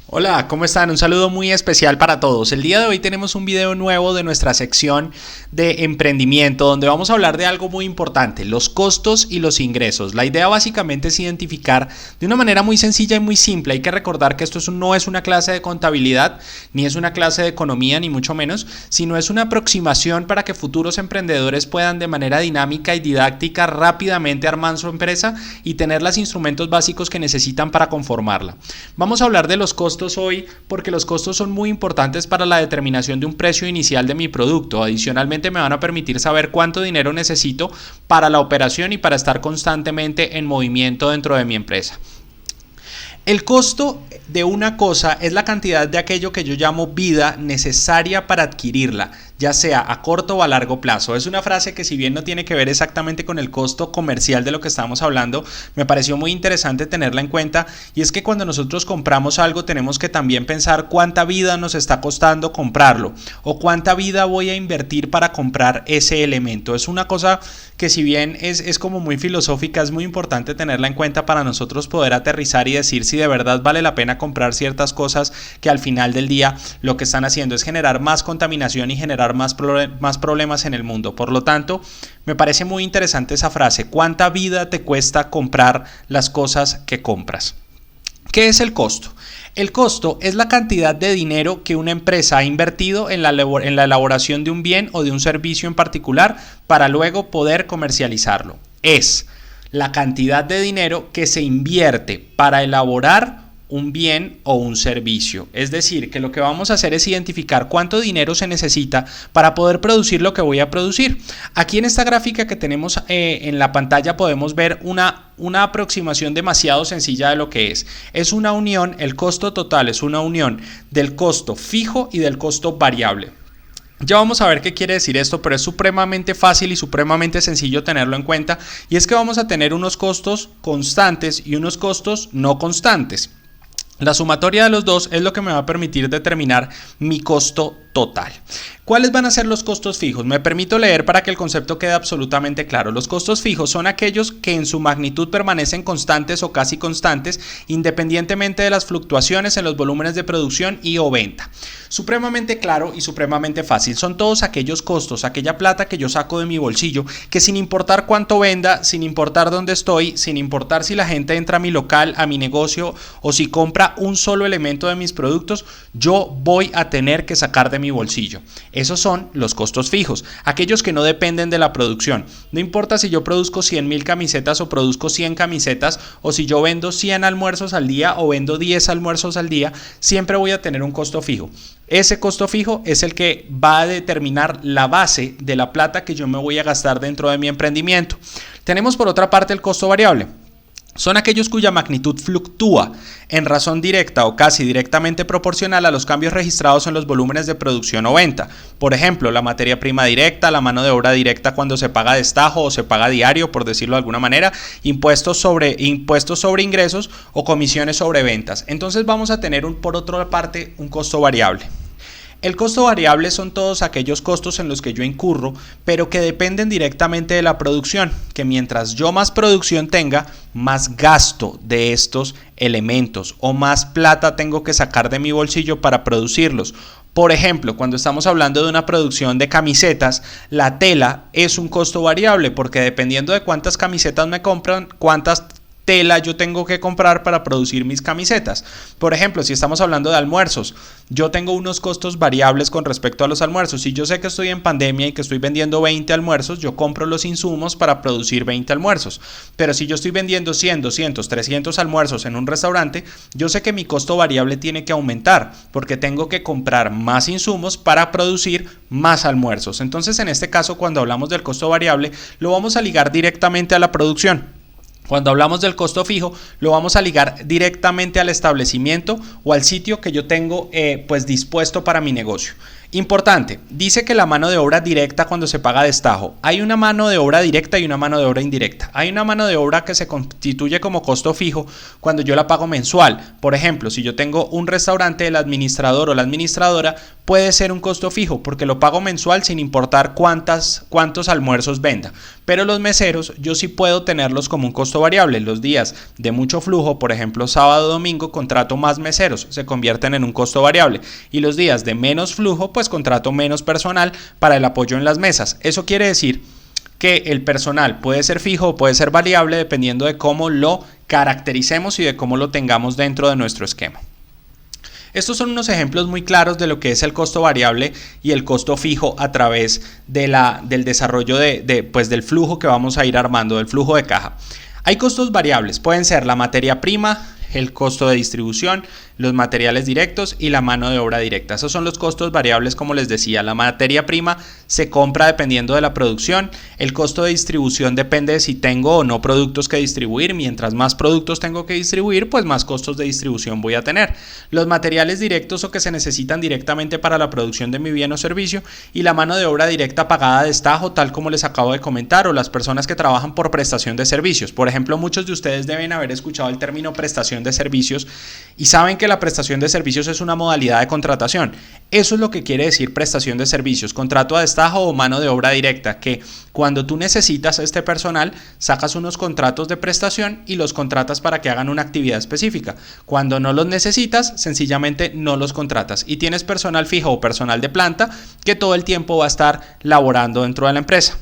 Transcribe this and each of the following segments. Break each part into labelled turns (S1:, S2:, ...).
S1: Hola, ¿cómo están? Un saludo muy especial para todos. El día de hoy tenemos un video nuevo de nuestra sección de emprendimiento donde vamos a hablar de algo muy importante, los costos y los ingresos. La idea básicamente es identificar de una manera muy sencilla y muy simple. Hay que recordar que no es una clase de contabilidad, ni es una clase de economía, ni mucho menos, sino es una aproximación para que futuros emprendedores puedan de manera dinámica y didáctica rápidamente armar su empresa y tener los instrumentos básicos que necesitan para conformarla. Vamos a hablar de los costos hoy porque los costos son muy importantes para la determinación de un precio inicial de mi producto. Adicionalmente me van a permitir saber cuánto dinero necesito para la operación y para estar constantemente en movimiento dentro de mi empresa. El costo de una cosa es la cantidad de aquello que yo llamo vida necesaria para adquirirla, ya sea a corto o a largo plazo. Es una frase que, si bien no tiene que ver exactamente con el costo comercial de lo que estamos hablando, me pareció muy interesante tenerla en cuenta, y es que cuando nosotros compramos algo tenemos que también pensar cuánta vida nos está costando comprarlo o cuánta vida voy a invertir para comprar ese elemento. Es una cosa que, si bien es como muy filosófica, es muy importante tenerla en cuenta para nosotros poder aterrizar y decir si de verdad vale la pena comprar ciertas cosas que al final del día lo que están haciendo es generar más contaminación y generar más problemas en el mundo. Por lo tanto, me parece muy interesante esa frase: ¿cuánta vida te cuesta comprar las cosas que compras? ¿Qué es el costo? El costo es la cantidad de dinero que una empresa ha invertido en la elaboración de un bien o de un servicio en particular para luego poder comercializarlo. Es la cantidad de dinero que se invierte para elaborar un bien o un servicio. Es decir, que lo que vamos a hacer es identificar cuánto dinero se necesita para poder producir lo que voy a producir. Aquí en esta gráfica que tenemos en la pantalla podemos ver una aproximación demasiado sencilla de lo que es. Es una unión, el costo total es una unión del costo fijo y del costo variable. Ya vamos a ver qué quiere decir esto, pero es supremamente fácil y supremamente sencillo tenerlo en cuenta, y es que vamos a tener unos costos constantes y unos costos no constantes. La sumatoria de los dos es lo que me va a permitir determinar mi costo total. ¿Cuáles van a ser los costos fijos? Me permito leer para que el concepto quede absolutamente claro. Los costos fijos son aquellos que en su magnitud permanecen constantes o casi constantes, independientemente de las fluctuaciones en los volúmenes de producción y o venta. Supremamente claro y supremamente fácil. Son todos aquellos costos, aquella plata que yo saco de mi bolsillo, que sin importar cuánto venda, sin importar dónde estoy, sin importar si la gente entra a mi local, a mi negocio, o si compra un solo elemento de mis productos, yo voy a tener que sacar de mi bolsillo. Esos son los costos fijos, aquellos que no dependen de la producción. No importa si yo produzco 100,000 camisetas o produzco 100 camisetas, o si yo vendo 100 almuerzos al día o vendo 10 almuerzos al día, siempre voy a tener un costo fijo. Ese costo fijo es el que va a determinar la base de la plata que yo me voy a gastar dentro de mi emprendimiento. Tenemos por otra parte el costo variable. Son aquellos cuya magnitud fluctúa en razón directa o casi directamente proporcional a los cambios registrados en los volúmenes de producción o venta. Por ejemplo, la materia prima directa, la mano de obra directa cuando se paga destajo o se paga diario, por decirlo de alguna manera, impuestos sobre ingresos o comisiones sobre ventas. Entonces vamos a tener por otra parte un costo variable. El costo variable son todos aquellos costos en los que yo incurro, pero que dependen directamente de la producción, que mientras yo más producción tenga, más gasto de estos elementos o más plata tengo que sacar de mi bolsillo para producirlos. Por ejemplo, cuando estamos hablando de una producción de camisetas, la tela es un costo variable, porque dependiendo de cuántas camisetas me compran, cuántas tela yo tengo que comprar para producir mis camisetas. Por ejemplo, si estamos hablando de almuerzos, yo tengo unos costos variables con respecto a los almuerzos. Si yo sé que estoy en pandemia y que estoy vendiendo 20 almuerzos, yo compro los insumos para producir 20 almuerzos. Pero si yo estoy vendiendo 100, 200, 300 almuerzos en un restaurante, yo sé que mi costo variable tiene que aumentar, porque tengo que comprar más insumos para producir más almuerzos. Entonces, en este caso, cuando hablamos del costo variable, lo vamos a ligar directamente a la producción. Cuando hablamos del costo fijo, lo vamos a ligar directamente al establecimiento o al sitio que yo tengo dispuesto para mi negocio. Importante, dice que la mano de obra directa cuando se paga a destajo. Hay una mano de obra directa y una mano de obra indirecta. Hay una mano de obra que se constituye como costo fijo cuando yo la pago mensual. Por ejemplo, si yo tengo un restaurante, el administrador o la administradora puede ser un costo fijo porque lo pago mensual sin importar cuántos almuerzos venda. Pero los meseros yo sí puedo tenerlos como un costo variable. Los días de mucho flujo, por ejemplo sábado o domingo, contrato más meseros, se convierten en un costo variable. Y los días de menos flujo, pues contrato menos personal para el apoyo en las mesas. Eso quiere decir que el personal puede ser fijo o puede ser variable dependiendo de cómo lo caractericemos y de cómo lo tengamos dentro de nuestro esquema. Estos son unos ejemplos muy claros de lo que es el costo variable y el costo fijo a través del desarrollo del flujo que vamos a ir armando, del flujo de caja. Hay costos variables, pueden ser la materia prima, el costo de distribución, los materiales directos y la mano de obra directa. Esos son los costos variables, como les decía. La materia prima se compra dependiendo de la producción. El costo de distribución depende de si tengo o no productos que distribuir. Mientras más productos tengo que distribuir, pues más costos de distribución voy a tener. Los materiales directos o que se necesitan directamente para la producción de mi bien o servicio, y la mano de obra directa pagada a destajo, tal como les acabo de comentar, o las personas que trabajan por prestación de servicios. Por ejemplo, muchos de ustedes deben haber escuchado el término prestación de servicios y saben que la prestación de servicios es una modalidad de contratación. Eso es lo que quiere decir prestación de servicios, contrato a destajo o mano de obra directa, que cuando tú necesitas este personal, sacas unos contratos de prestación y los contratas para que hagan una actividad específica. Cuando no los necesitas, sencillamente no los contratas y tienes personal fijo o personal de planta que todo el tiempo va a estar laborando dentro de la empresa.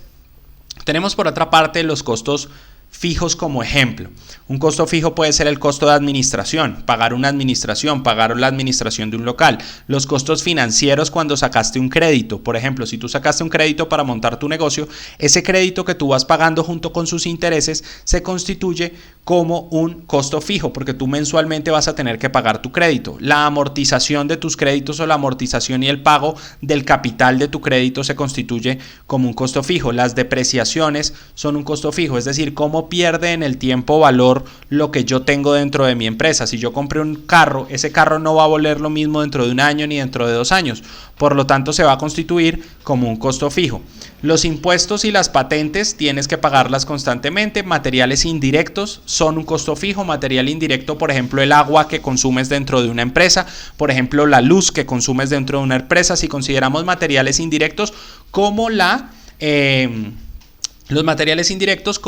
S1: Tenemos por otra parte los costos fijos como ejemplo. Un costo fijo puede ser el costo de administración, pagar una administración, pagar la administración de un local. Los costos financieros cuando sacaste un crédito. Por ejemplo, si tú sacaste un crédito para montar tu negocio, ese crédito que tú vas pagando junto con sus intereses se constituye como un costo fijo porque tú mensualmente vas a tener que pagar tu crédito. La amortización de tus créditos o la amortización y el pago del capital de tu crédito se constituye como un costo fijo. Las depreciaciones son un costo fijo, es decir, cómo pierde en el tiempo valor lo que yo tengo dentro de mi empresa. Si yo compré un carro, ese carro no va a valer lo mismo dentro de un año ni dentro de 2 años. Por lo tanto, se va a constituir como un costo fijo. Los impuestos y las patentes tienes que pagarlas constantemente. Materiales indirectos son un costo fijo. Material indirecto, por ejemplo, el agua que consumes dentro de una empresa. Por ejemplo, la luz que consumes dentro de una empresa. Si consideramos materiales indirectos como los materiales indirectos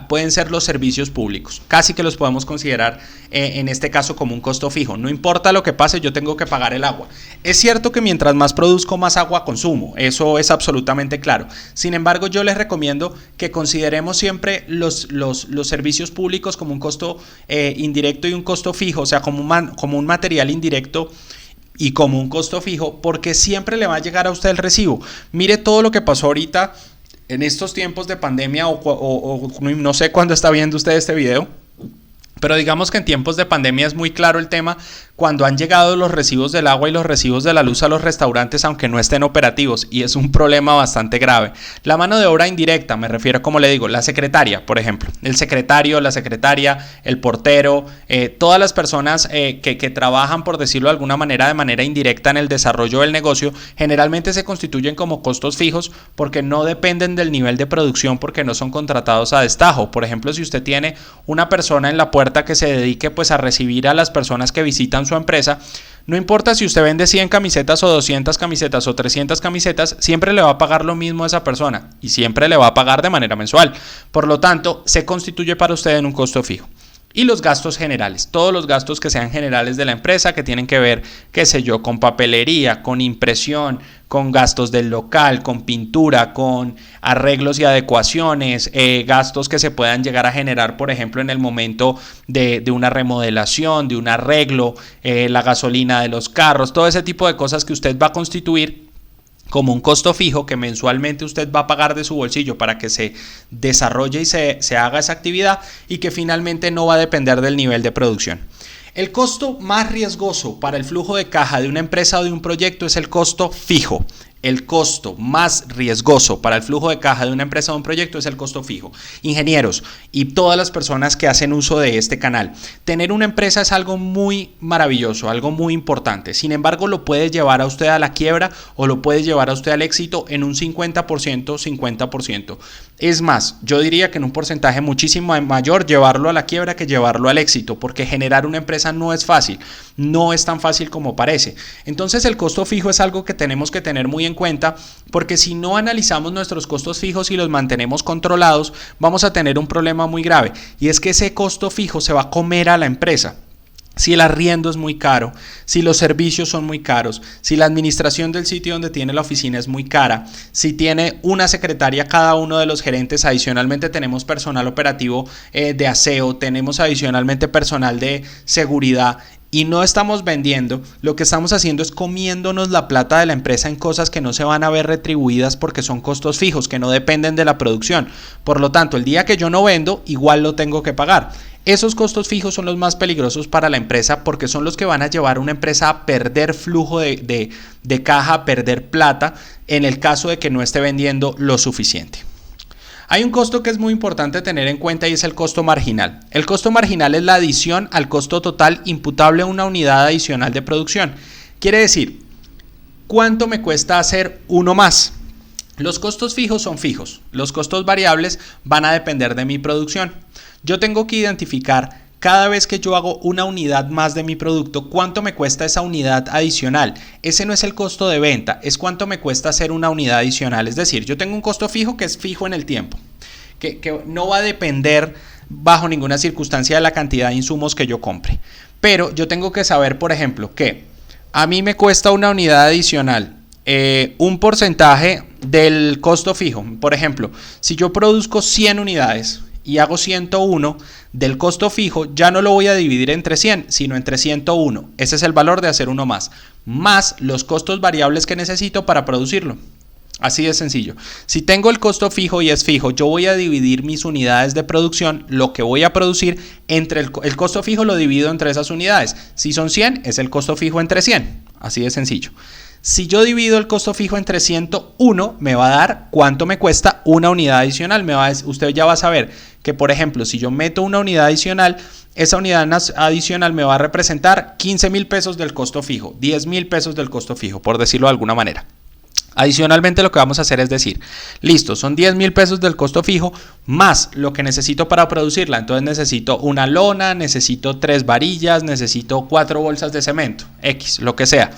S1: pueden ser los servicios públicos. Casi que los podemos considerar en este caso como un costo fijo. No importa lo que pase, yo tengo que pagar el agua. Es cierto que mientras más produzco, más agua consumo. Eso es absolutamente claro. Sin embargo, yo les recomiendo que consideremos siempre los servicios públicos como un costo indirecto y un costo fijo, o sea, como un material indirecto y como un costo fijo, porque siempre le va a llegar a usted el recibo. Mire todo lo que pasó ahorita en estos tiempos de pandemia o no sé cuándo está viendo usted este video, pero digamos que en tiempos de pandemia es muy claro el tema cuando han llegado los recibos del agua y los recibos de la luz a los restaurantes aunque no estén operativos, y es un problema bastante grave. La mano de obra indirecta, me refiero, como le digo, la secretaria, por ejemplo, el secretario, la secretaria, el portero, todas las personas que trabajan, por decirlo de alguna manera, de manera indirecta en el desarrollo del negocio, generalmente se constituyen como costos fijos porque no dependen del nivel de producción, porque no son contratados a destajo. Por ejemplo, si usted tiene una persona en la puerta que se dedique pues a recibir a las personas que visitan su empresa, no importa si usted vende 100 camisetas o 200 camisetas o 300 camisetas, siempre le va a pagar lo mismo a esa persona y siempre le va a pagar de manera mensual. Por lo tanto, se constituye para usted en un costo fijo. Y los gastos generales, todos los gastos que sean generales de la empresa, que tienen que ver, qué sé yo, con papelería, con impresión, con gastos del local, con pintura, con arreglos y adecuaciones, gastos que se puedan llegar a generar, por ejemplo, en el momento de una remodelación, de un arreglo, la gasolina de los carros, todo ese tipo de cosas que usted va a constituir como un costo fijo que mensualmente usted va a pagar de su bolsillo para que se desarrolle y se haga esa actividad, y que finalmente no va a depender del nivel de producción. El costo más riesgoso para el flujo de caja de una empresa o de un proyecto es el costo fijo. el costo más riesgoso para el flujo de caja de una empresa o un proyecto es el costo fijo. Ingenieros y todas las personas que hacen uso de este canal, tener una empresa es algo muy maravilloso, algo muy importante. Sin embargo, lo puede llevar a usted a la quiebra o lo puede llevar a usted al éxito en un 50%, 50%. Es más, yo diría que en un porcentaje muchísimo mayor llevarlo a la quiebra que llevarlo al éxito, porque generar una empresa no es fácil, no es tan fácil como parece. Entonces el costo fijo es algo que tenemos que tener muy en cuenta, porque si no analizamos nuestros costos fijos y los mantenemos controlados, vamos a tener un problema muy grave, y es que ese costo fijo se va a comer a la empresa. Si el arriendo es muy caro, si los servicios son muy caros, si la administración del sitio donde tiene la oficina es muy cara, si tiene una secretaria cada uno de los gerentes, adicionalmente tenemos personal operativo de aseo, tenemos adicionalmente personal de seguridad, y no estamos vendiendo, lo que estamos haciendo es comiéndonos la plata de la empresa en cosas que no se van a ver retribuidas porque son costos fijos, que no dependen de la producción. Por lo tanto, el día que yo no vendo, igual lo tengo que pagar. Esos costos fijos son los más peligrosos para la empresa, porque son los que van a llevar a una empresa a perder flujo de caja, a perder plata, en el caso de que no esté vendiendo lo suficiente. Hay un costo que es muy importante tener en cuenta, y es el costo marginal. El costo marginal es la adición al costo total imputable a una unidad adicional de producción. Quiere decir, ¿cuánto me cuesta hacer uno más? Los costos fijos son fijos, los costos variables van a depender de mi producción. Yo tengo que identificar cada vez que yo hago una unidad más de mi producto, ¿cuánto me cuesta esa unidad adicional? Ese no es el costo de venta, es cuánto me cuesta hacer una unidad adicional. Es decir, yo tengo un costo fijo que es fijo en el tiempo, que no va a depender bajo ninguna circunstancia de la cantidad de insumos que yo compre. Pero yo tengo que saber, por ejemplo, que a mí me cuesta una unidad adicional un porcentaje del costo fijo. Por ejemplo, si yo produzco 100 unidades y hago 101 del costo fijo, ya no lo voy a dividir entre 100, sino entre 101. Ese es el valor de hacer uno más los costos variables que necesito para producirlo. Así de sencillo. Si tengo el costo fijo y es fijo, yo voy a dividir mis unidades de producción, lo que voy a producir, entre el costo fijo lo divido entre esas unidades. Si son 100, es el costo fijo entre 100. Así de sencillo. Si yo divido el costo fijo entre 101, me va a dar cuánto me cuesta una unidad adicional. Usted ya va a saber que, por ejemplo, si yo meto una unidad adicional, esa unidad adicional me va a representar 15,000 pesos del costo fijo, 10,000 pesos del costo fijo, por decirlo de alguna manera. Adicionalmente, lo que vamos a hacer es decir, listo, son 10,000 pesos del costo fijo más lo que necesito para producirla. Entonces necesito una lona, necesito 3 varillas, necesito 4 bolsas de cemento, X, lo que sea.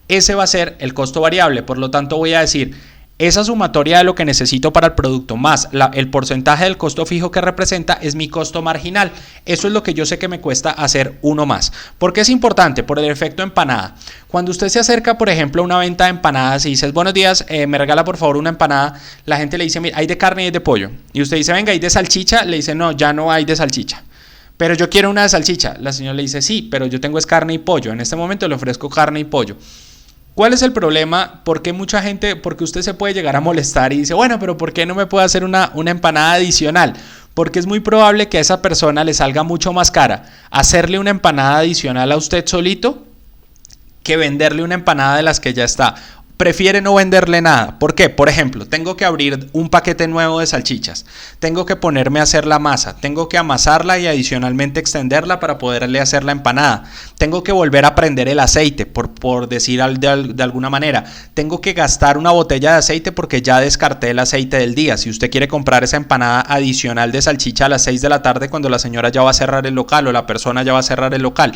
S1: Ese va a ser el costo variable, por lo tanto voy a decir, esa sumatoria de lo que necesito para el producto más el porcentaje del costo fijo que representa es mi costo marginal. Eso es lo que yo sé que me cuesta hacer uno más. ¿Por qué es importante? Por el efecto empanada. Cuando usted se acerca, por ejemplo, a una venta de empanadas y dice, buenos días, me regala por favor una empanada, la gente le dice, mira, hay de carne y hay de pollo. Y usted dice, venga, ¿hay de salchicha? Le dice, no, ya no hay de salchicha. Pero yo quiero una de salchicha. La señora le dice, sí, pero yo tengo es carne y pollo. En este momento le ofrezco carne y pollo. ¿Cuál es el problema? Porque usted se puede llegar a molestar y dice, bueno, pero ¿por qué no me puedo hacer una empanada adicional? Porque es muy probable que a esa persona le salga mucho más cara hacerle una empanada adicional a usted solito que venderle una empanada de las que ya está. Prefiere no venderle nada. ¿Por qué? Por ejemplo, tengo que abrir un paquete nuevo de salchichas, tengo que ponerme a hacer la masa, tengo que amasarla y adicionalmente extenderla para poderle hacer la empanada, tengo que volver a prender el aceite, por decir de alguna manera, tengo que gastar una botella de aceite porque ya descarté el aceite del día. Si usted quiere comprar esa empanada adicional de salchicha a las 6 de la tarde cuando la señora ya va a cerrar el local o la persona ya va a cerrar el local,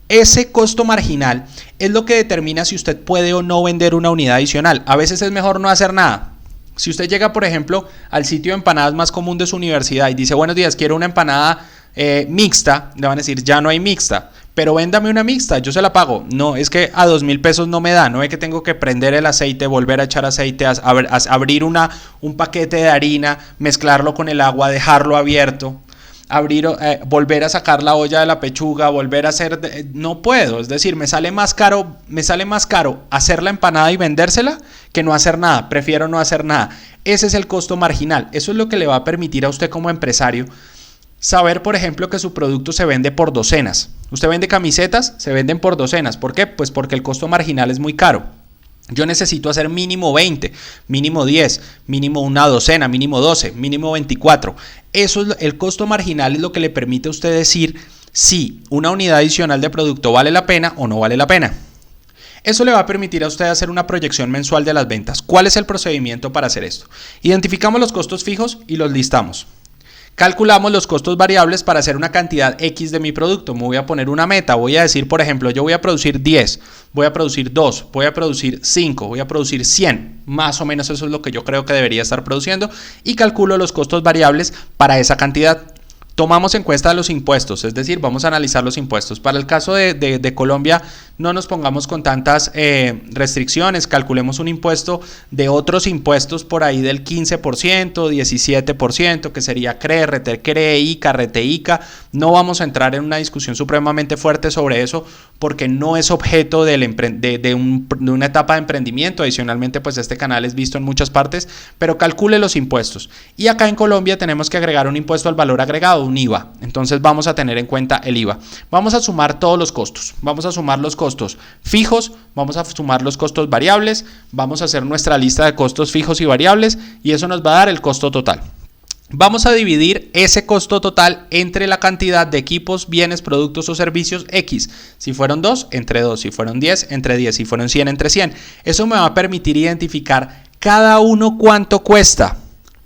S1: ese costo marginal es lo que determina si usted puede o no vender una unidad adicional. A veces es mejor no hacer nada. Si usted llega, por ejemplo, al sitio de empanadas más común de su universidad y dice, buenos días, quiero una empanada mixta, le van a decir, ya no hay mixta, pero véndame una mixta, yo se la pago. No, es que a 2,000 pesos no me da, no es que tengo que prender el aceite, volver a echar aceite, abrir un paquete de harina, mezclarlo con el agua, dejarlo abierto, volver a sacar la olla de la pechuga, volver a hacer, no puedo, es decir, me sale más caro hacer la empanada y vendérsela que no hacer nada. Prefiero no hacer nada. Ese es el costo marginal. Eso es lo que le va a permitir a usted como empresario saber, por ejemplo, que su producto se vende por docenas. Usted vende camisetas, se venden por docenas. ¿Por qué? Pues porque el costo marginal es muy caro. Yo necesito hacer mínimo 20, mínimo 10, mínimo una docena, mínimo 12, mínimo 24. Eso es el costo marginal, es lo que le permite a usted decir si una unidad adicional de producto vale la pena o no vale la pena. Eso le va a permitir a usted hacer una proyección mensual de las ventas. ¿Cuál es el procedimiento para hacer esto? Identificamos los costos fijos y los listamos. Calculamos los costos variables para hacer una cantidad X de mi producto. Me voy a poner una meta. Voy a decir, por ejemplo, yo voy a producir 10, voy a producir 2, voy a producir 5, voy a producir 100. Más o menos eso es lo que yo creo que debería estar produciendo. Y calculo los costos variables para esa cantidad. Tomamos en cuenta los impuestos, es decir, vamos a analizar los impuestos. Para el caso de Colombia, no nos pongamos con tantas restricciones, calculemos un impuesto de otros impuestos por ahí del 15%, 17%, que sería CRE, RETER-CRE, ICA, RETE-ICA. No vamos a entrar en una discusión supremamente fuerte sobre eso, porque no es objeto de una etapa de emprendimiento. Adicionalmente, pues este canal es visto en muchas partes, pero calcule los impuestos. Y acá en Colombia tenemos que agregar un impuesto al valor agregado, un IVA. Entonces vamos a tener en cuenta el IVA. Vamos a sumar todos los costos. Vamos a sumar los costos fijos, vamos a sumar los costos variables, vamos a hacer nuestra lista de costos fijos y variables y eso nos va a dar el costo total. Vamos a dividir ese costo total entre la cantidad de equipos, bienes, productos o servicios X. Si fueron 2, entre 2. Si fueron 10, entre 10. Si fueron 100, entre 100. Eso me va a permitir identificar cada uno cuánto cuesta.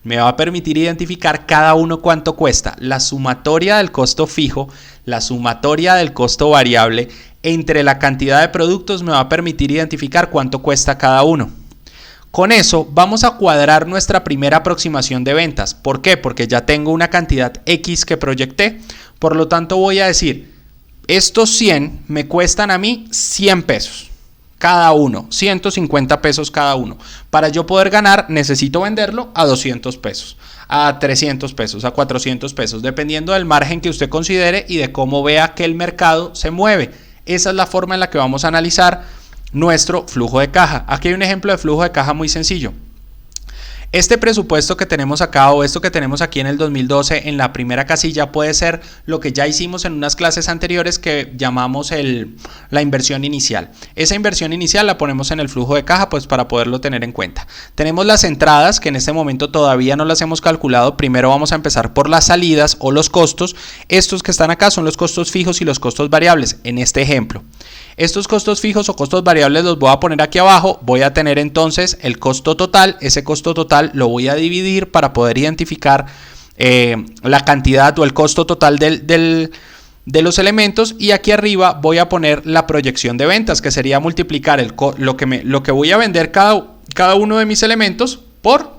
S1: Me va a permitir identificar cada uno cuánto cuesta. La sumatoria del costo fijo, la sumatoria del costo variable entre la cantidad de productos me va a permitir identificar cuánto cuesta cada uno. Con eso vamos a cuadrar nuestra primera aproximación de ventas. ¿Por qué? Porque ya tengo una cantidad X que proyecté. Por lo tanto voy a decir, estos 100 me cuestan a mí 100 pesos. Cada uno, 150 pesos cada uno. Para yo poder ganar necesito venderlo a 200 pesos, a 300 pesos, a 400 pesos, dependiendo del margen que usted considere y de cómo vea que el mercado se mueve. Esa es la forma en la que vamos a analizar nuestro flujo de caja. Aquí hay un ejemplo de flujo de caja muy sencillo. Este presupuesto que tenemos acá o esto que tenemos aquí en el 2012 en la primera casilla puede ser lo que ya hicimos en unas clases anteriores que llamamos la inversión inicial. Esa inversión inicial la ponemos en el flujo de caja pues para poderlo tener en cuenta. Tenemos las entradas que en este momento todavía no las hemos calculado. Primero vamos a empezar por las salidas o los costos. Estos que están acá son los costos fijos y los costos variables en este ejemplo. Estos costos fijos o costos variables los voy a poner aquí abajo. Voy a tener entonces el costo total. Ese costo total lo voy a dividir para poder identificar la cantidad o el costo total de los elementos. Y aquí arriba voy a poner la proyección de ventas, que sería multiplicar lo que voy a vender cada uno de mis elementos por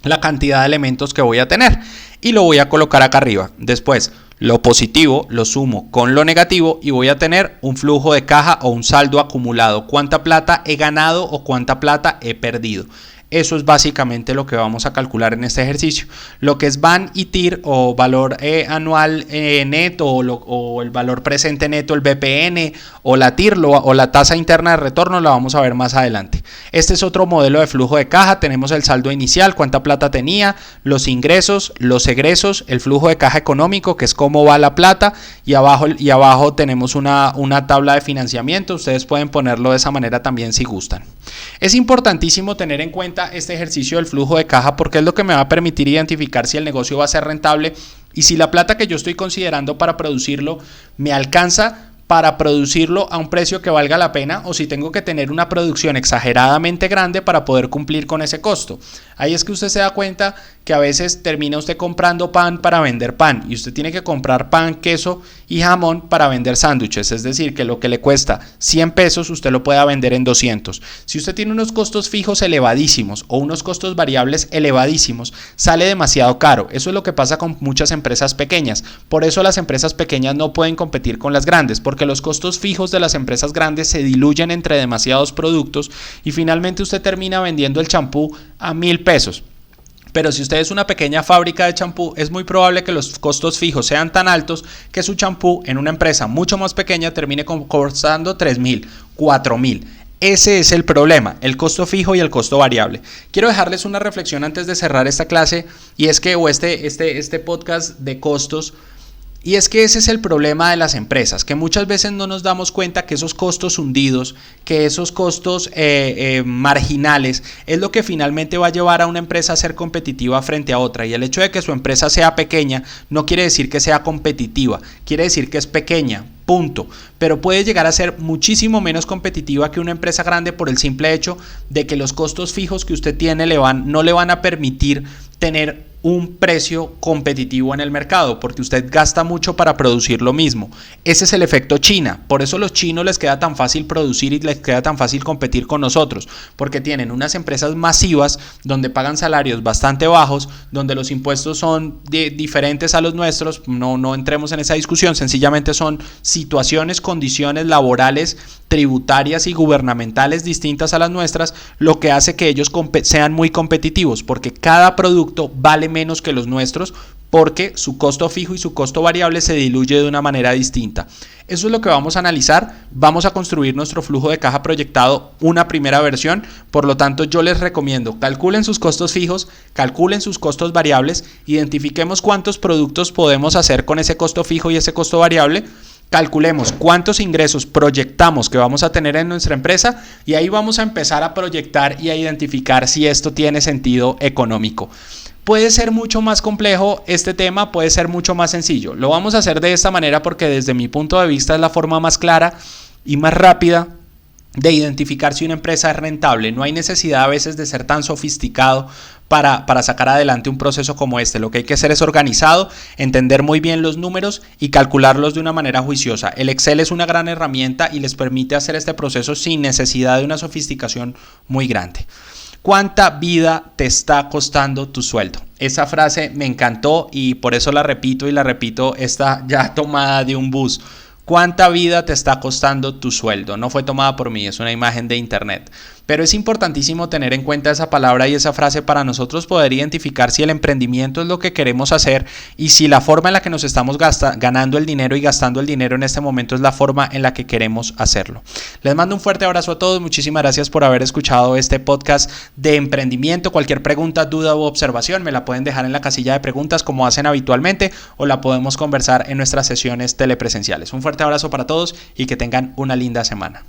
S1: la cantidad de elementos que voy a tener. Y lo voy a colocar acá arriba. Después, lo positivo lo sumo con lo negativo y voy a tener un flujo de caja o un saldo acumulado. ¿Cuánta plata he ganado o cuánta plata he perdido? Eso es básicamente lo que vamos a calcular en este ejercicio. Lo que es VAN y TIR o valor anual neto o el valor presente neto, el BPN o la TIR o la tasa interna de retorno la vamos a ver más adelante. Este es otro modelo de flujo de caja. Tenemos el saldo inicial, cuánta plata tenía, los ingresos, los egresos, el flujo de caja económico, que es cómo va la plata, y abajo tenemos una tabla de financiamiento. Ustedes pueden ponerlo de esa manera también si gustan. Es importantísimo tener en cuenta este ejercicio del flujo de caja porque es lo que me va a permitir identificar si el negocio va a ser rentable y si la plata que yo estoy considerando para producirlo me alcanza para producirlo a un precio que valga la pena o si tengo que tener una producción exageradamente grande para poder cumplir con ese costo. Ahí es que usted se da cuenta que a veces termina usted comprando pan para vender pan y usted tiene que comprar pan, queso y jamón para vender sándwiches, es decir, que lo que le cuesta 100 pesos usted lo pueda vender en 200. Si usted tiene unos costos fijos elevadísimos o unos costos variables elevadísimos, sale demasiado caro. Eso es lo que pasa con muchas empresas pequeñas. Por eso las empresas pequeñas no pueden competir con las grandes, porque los costos fijos de las empresas grandes se diluyen entre demasiados productos y finalmente usted termina vendiendo el champú a 1,000 pesos. Pero si usted es una pequeña fábrica de champú, es muy probable que los costos fijos sean tan altos que su champú en una empresa mucho más pequeña termine costando 3,000, 4,000. Ese es el problema, el costo fijo y el costo variable. Quiero dejarles una reflexión antes de cerrar esta clase y es que este podcast de costos Y es que ese es el problema de las empresas, que muchas veces no nos damos cuenta que esos costos hundidos, que esos costos marginales, es lo que finalmente va a llevar a una empresa a ser competitiva frente a otra. Y el hecho de que su empresa sea pequeña no quiere decir que sea competitiva, quiere decir que es pequeña. Punto. Pero puede llegar a ser muchísimo menos competitiva que una empresa grande por el simple hecho de que los costos fijos que usted tiene no le van a permitir tener un precio competitivo en el mercado, porque usted gasta mucho para producir lo mismo. Ese es el efecto China. Por eso a los chinos les queda tan fácil producir y les queda tan fácil competir con nosotros, porque tienen unas empresas masivas donde pagan salarios bastante bajos, donde los impuestos son diferentes a los nuestros. No entremos en esa discusión, sencillamente son situaciones, condiciones laborales, tributarias y gubernamentales distintas a las nuestras, lo que hace que ellos sean muy competitivos, porque cada producto vale menos que los nuestros, porque su costo fijo y su costo variable se diluye de una manera distinta. Eso es lo que vamos a analizar. Vamos a construir nuestro flujo de caja proyectado, una primera versión. Por lo tanto, yo les recomiendo, calculen sus costos fijos, calculen sus costos variables, identifiquemos cuántos productos podemos hacer con ese costo fijo y ese costo variable, calculemos cuántos ingresos proyectamos que vamos a tener en nuestra empresa, y ahí vamos a empezar a proyectar y a identificar si esto tiene sentido económico. Puede ser mucho más complejo este tema, puede ser mucho más sencillo. Lo vamos a hacer de esta manera porque desde mi punto de vista es la forma más clara y más rápida de identificar si una empresa es rentable. No hay necesidad a veces de ser tan sofisticado para sacar adelante un proceso como este. Lo que hay que hacer es organizado, entender muy bien los números y calcularlos de una manera juiciosa. El Excel es una gran herramienta y les permite hacer este proceso sin necesidad de una sofisticación muy grande. ¿Cuánta vida te está costando tu sueldo? Esa frase me encantó y por eso la repito, está ya tomada de un bus. ¿Cuánta vida te está costando tu sueldo? No fue tomada por mí, es una imagen de internet. Pero es importantísimo tener en cuenta esa palabra y esa frase para nosotros poder identificar si el emprendimiento es lo que queremos hacer y si la forma en la que nos estamos ganando el dinero y gastando el dinero en este momento es la forma en la que queremos hacerlo. Les mando un fuerte abrazo a todos. Muchísimas gracias por haber escuchado este podcast de emprendimiento. Cualquier pregunta, duda u observación me la pueden dejar en la casilla de preguntas como hacen habitualmente, o la podemos conversar en nuestras sesiones telepresenciales. Un fuerte abrazo para todos y que tengan una linda semana.